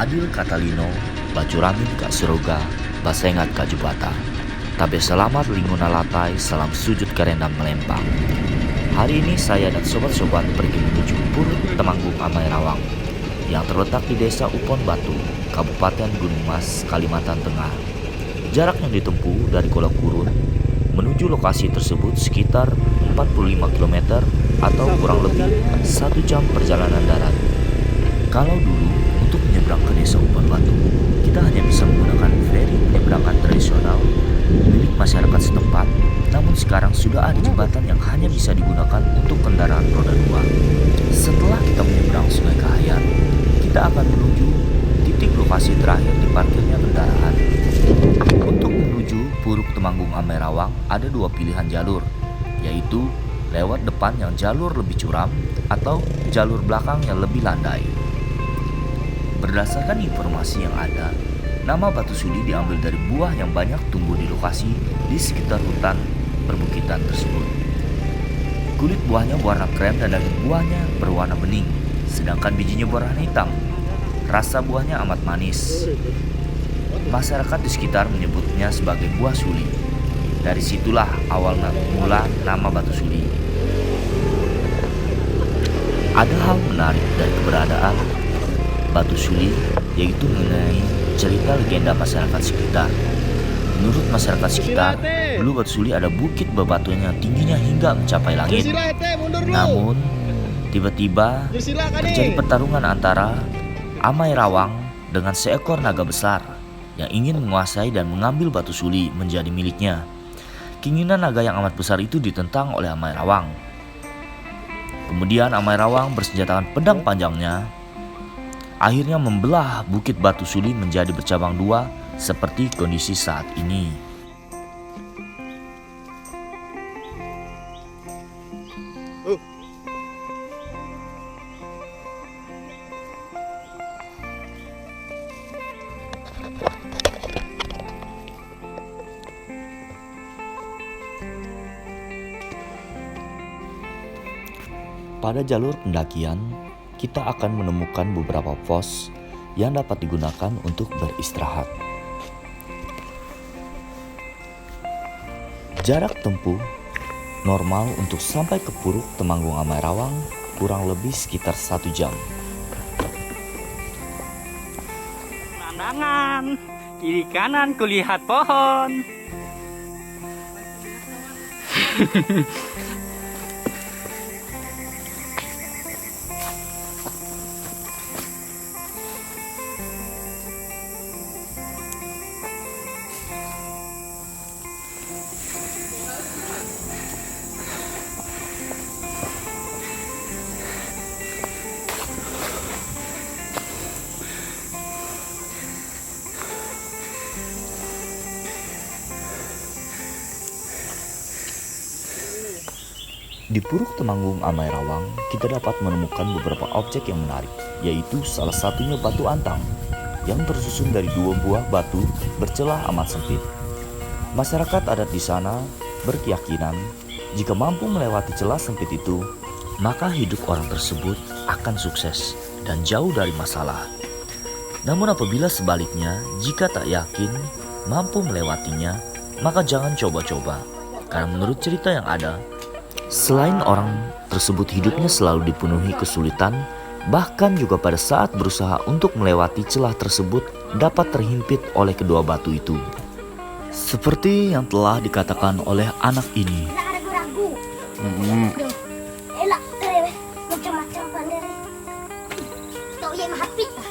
Adil Katalino, Bacuramin Kak Seroga, Basengat Kak Jubata. Tabe selamat linguna latai, salam sujud kerendam melempang. Hari ini saya dan sobat-sobat pergi menuju Purut Temanggung Amai Rawang yang terletak di Desa Upon Batu, Kabupaten Gunung Mas, Kalimantan Tengah. Jarak yang ditempuh dari Kolak Kurun menuju lokasi tersebut sekitar 45 km atau kurang lebih 1 jam perjalanan darat. Kalau dulu untuk menyeberang ke Desa Upon Batu, kita hanya bisa menggunakan feri penyeberangan tradisional milik masyarakat setempat. Namun sekarang sudah ada jembatan yang hanya bisa digunakan untuk kendaraan roda 2. Setelah kita menyeberang Sungai Kahayan, kita akan menuju titik lokasi terakhir diparkirnya kendaraan. Untuk menuju Puruk Temanggung Amai Rawang ada 2 pilihan jalur, yaitu lewat depan yang jalur lebih curam atau jalur belakang yang lebih landai. Berdasarkan informasi yang ada, nama batu suli diambil dari buah yang banyak tumbuh di lokasi di sekitar hutan perbukitan tersebut. Kulit buahnya berwarna krem dan daging buahnya berwarna bening, sedangkan bijinya berwarna hitam. Rasa buahnya amat manis. Masyarakat di sekitar menyebutnya sebagai buah suli. Dari situlah awal mula nama batu suli. Ada hal menarik dari keberadaan batu suli, yaitu mengenai cerita legenda masyarakat sekitar. Menurut masyarakat sekitar, dulu batu suli ada bukit bebatuan yang tingginya hingga mencapai langit. Namun, tiba-tiba terjadi pertarungan antara Amai Rawang dengan seekor naga besar yang ingin menguasai dan mengambil batu suli menjadi miliknya. Keinginan naga yang amat besar itu ditentang oleh Amai Rawang. Kemudian Amai Rawang bersenjatakan pedang panjangnya, akhirnya membelah bukit batu suli menjadi bercabang 2 seperti kondisi saat ini. Pada jalur pendakian, kita akan menemukan beberapa pos yang dapat digunakan untuk beristirahat. Jarak tempuh normal untuk sampai ke Puruk Temanggung Amai Rawang kurang lebih sekitar 1 jam. Pemandangan kiri kanan kulihat pohon. Di Puruk Temanggung Amai Rawang, kita dapat menemukan beberapa objek yang menarik, yaitu salah satunya batu antang yang tersusun dari 2 buah batu bercelah amat sempit. Masyarakat adat di sana berkeyakinan jika mampu melewati celah sempit itu, maka hidup orang tersebut akan sukses dan jauh dari masalah. Namun apabila sebaliknya, jika tak yakin mampu melewatinya, maka jangan coba-coba. Karena menurut cerita yang ada, selain orang tersebut hidupnya selalu dipenuhi kesulitan, bahkan juga pada saat berusaha untuk melewati celah tersebut dapat terhimpit oleh kedua batu itu. Seperti yang telah dikatakan oleh anak ini. Elak kereweh macam-macam pandai. Tau ye mahapit lah.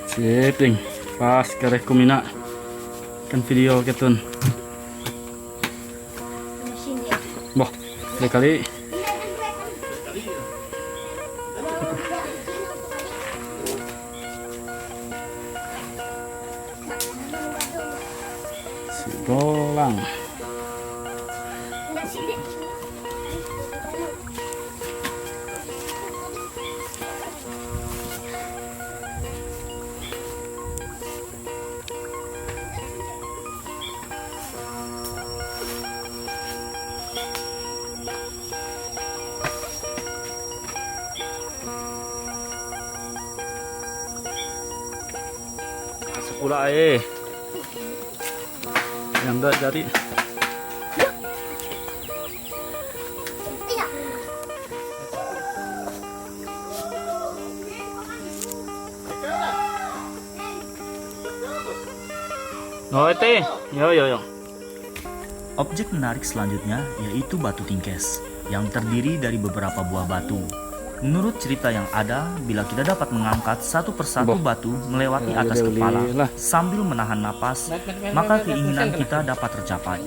Siping pas karek kumina kan video ketun. Boh, kali si bolang. pula yang dah cari. Tidak. Oh, teh. Yo. Objek menarik selanjutnya yaitu batu tingkes yang terdiri dari beberapa buah batu. Menurut cerita yang ada, bila kita dapat mengangkat satu persatu batu melewati atas kepala sambil menahan napas, maka keinginan kita dapat tercapai.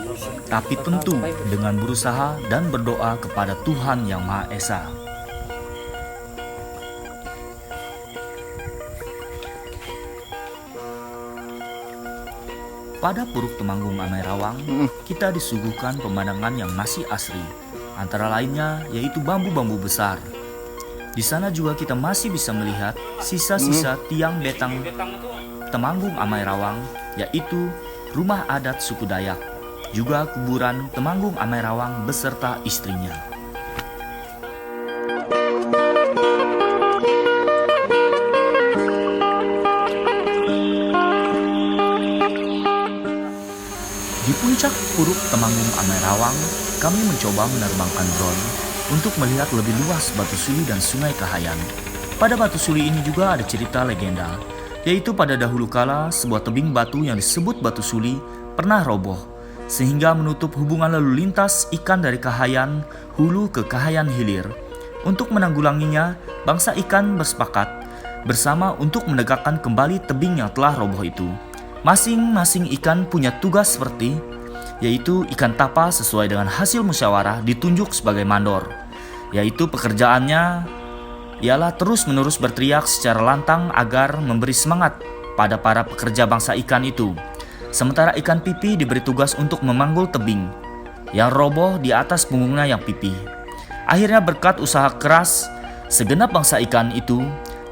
Tapi tentu dengan berusaha dan berdoa kepada Tuhan Yang Maha Esa. Pada Puruk Temanggung Amai Rawang, kita disuguhkan pemandangan yang masih asri, antara lainnya yaitu bambu-bambu besar. Di sana juga kita masih bisa melihat sisa-sisa tiang betang Temanggung Amai Rawang, yaitu rumah adat suku Dayak, juga kuburan Temanggung Amai Rawang beserta istrinya. Di puncak Puruk Temanggung Amai Rawang, kami mencoba menerbangkan drone untuk melihat lebih luas Batu Suli dan Sungai Kahayan. Pada Batu Suli ini juga ada cerita legenda, yaitu pada dahulu kala sebuah tebing batu yang disebut Batu Suli pernah roboh, sehingga menutup hubungan lalu lintas ikan dari Kahayan hulu ke Kahayan hilir. Untuk menanggulanginya, bangsa ikan bersepakat bersama untuk menegakkan kembali tebing yang telah roboh itu. Masing-masing ikan punya tugas seperti, yaitu ikan tapa sesuai dengan hasil musyawarah ditunjuk sebagai mandor, yaitu pekerjaannya ialah terus-menerus berteriak secara lantang agar memberi semangat pada para pekerja bangsa ikan itu. Sementara ikan pipi diberi tugas untuk memanggul tebing yang roboh di atas punggungnya yang pipih. Akhirnya berkat usaha keras segenap bangsa ikan itu,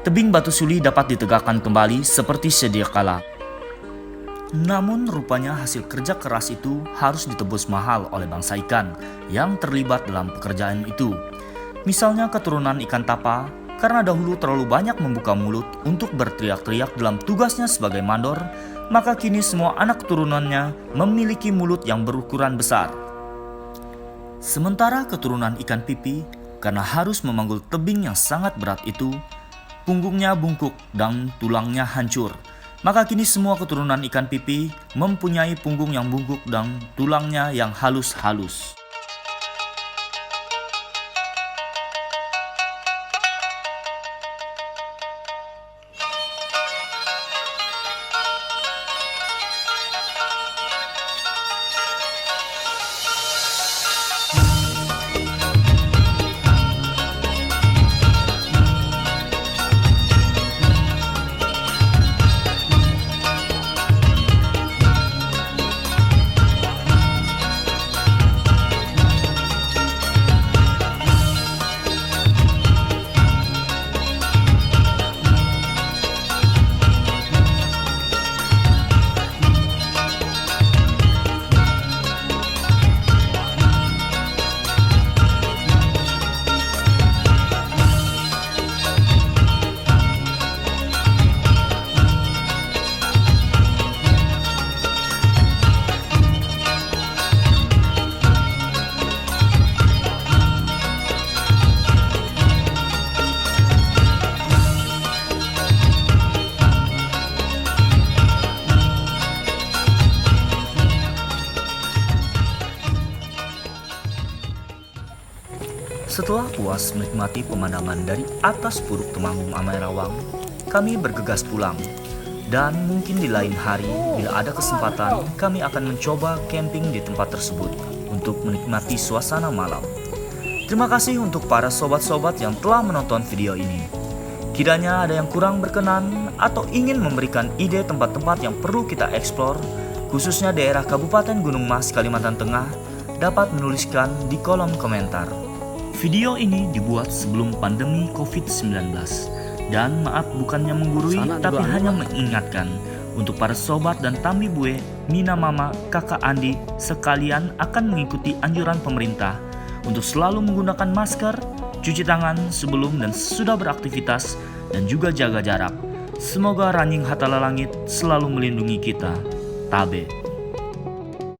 tebing Batu Suli dapat ditegakkan kembali seperti sedia kala. Namun rupanya hasil kerja keras itu harus ditebus mahal oleh bangsa ikan yang terlibat dalam pekerjaan itu. Misalnya keturunan ikan tapa, karena dahulu terlalu banyak membuka mulut untuk berteriak-teriak dalam tugasnya sebagai mandor, maka kini semua anak keturunannya memiliki mulut yang berukuran besar. Sementara keturunan ikan pipi, karena harus memanggul tebing yang sangat berat itu, punggungnya bungkuk dan tulangnya hancur. Maka kini semua keturunan ikan pipi mempunyai punggung yang bungkuk dan tulangnya yang halus-halus. Setelah puas menikmati pemandangan dari atas Puruk Temanggung Amai Rawang, kami bergegas pulang. Dan mungkin di lain hari, bila ada kesempatan, kami akan mencoba camping di tempat tersebut untuk menikmati suasana malam. Terima kasih untuk para sobat-sobat yang telah menonton video ini. Kiranya ada yang kurang berkenan atau ingin memberikan ide tempat-tempat yang perlu kita eksplor, khususnya daerah Kabupaten Gunung Mas, Kalimantan Tengah, dapat menuliskan di kolom komentar. Video ini dibuat sebelum pandemi COVID-19 dan maaf bukannya menggurui tapi hanya mengingatkan untuk para sobat dan Tami Bue, Mina Mama, Kakak Andi sekalian akan mengikuti anjuran pemerintah untuk selalu menggunakan masker, cuci tangan sebelum dan sesudah beraktivitas dan juga jaga jarak. Semoga Raning Hatala Langit selalu melindungi kita. Tabe.